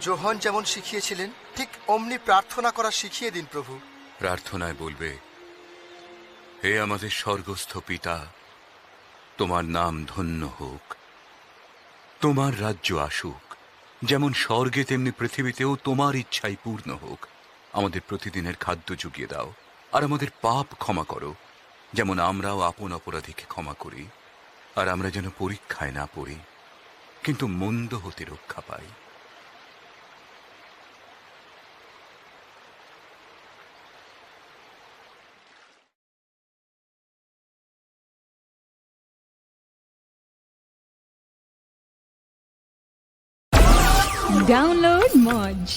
যোহন যেমন শিখিয়েছিলেন ঠিক অমনি প্রার্থনা করা শিখিয়ে দিন প্রভু। প্রার্থনায় বলবে, হে আমাদের স্বর্গস্থ পিতা, তোমার নাম ধন্য হোক, তোমার রাজ্য আসুক, যেমন স্বর্গে তেমনি পৃথিবীতেও তোমার ইচ্ছাই পূর্ণ হোক। আমাদের প্রতিদিনের খাদ্য জুগিয়ে দাও, আর আমাদের পাপ ক্ষমা করো, যেমন আমরাও আপন অপরাধীকে ক্ষমা করি। আর আমরা যেন পরীক্ষায় না পড়ি, কিন্তু মন্দ হতে রক্ষা পাই। Download Moj.